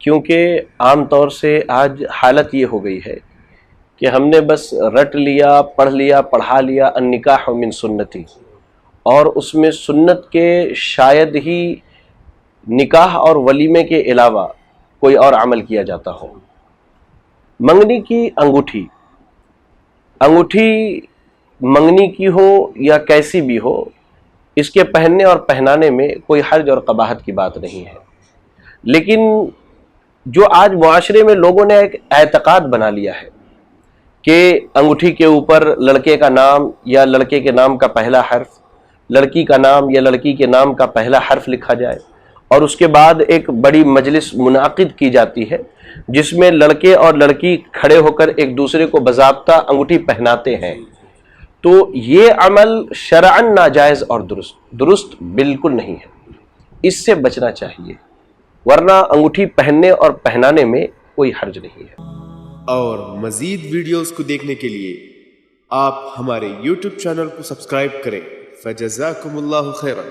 کیونکہ عام طور سے آج حالت یہ ہو گئی ہے کہ ہم نے بس رٹ لیا، پڑھا لیا النکاح من سنتی، اور اس میں سنت کے شاید ہی نکاح اور ولیمے کے علاوہ کوئی اور عمل کیا جاتا ہو۔ منگنی کی انگوٹھی منگنی کی ہو یا کیسی بھی ہو، اس کے پہننے اور پہنانے میں کوئی حرج اور قباحت کی بات نہیں ہے، لیکن جو آج معاشرے میں لوگوں نے ایک اعتقاد بنا لیا ہے کہ انگوٹھی کے اوپر لڑکے کا نام یا لڑکے کے نام کا پہلا حرف، لڑکی کا نام یا لڑکی کے نام کا پہلا حرف لکھا جائے، اور اس کے بعد ایک بڑی مجلس منعقد کی جاتی ہے جس میں لڑکے اور لڑکی کھڑے ہو کر ایک دوسرے کو باضابطہ انگوٹھی پہناتے ہیں، تو یہ عمل شرعاً ناجائز اور درست بالکل نہیں ہے، اس سے بچنا چاہیے، ورنہ انگوٹھی پہننے اور پہنانے میں کوئی حرج نہیں ہے۔ اور مزید ویڈیوز کو دیکھنے کے لیے آپ ہمارے YouTube چینل کو سبسکرائب کریں۔ فجزاکم اللہ خیرا۔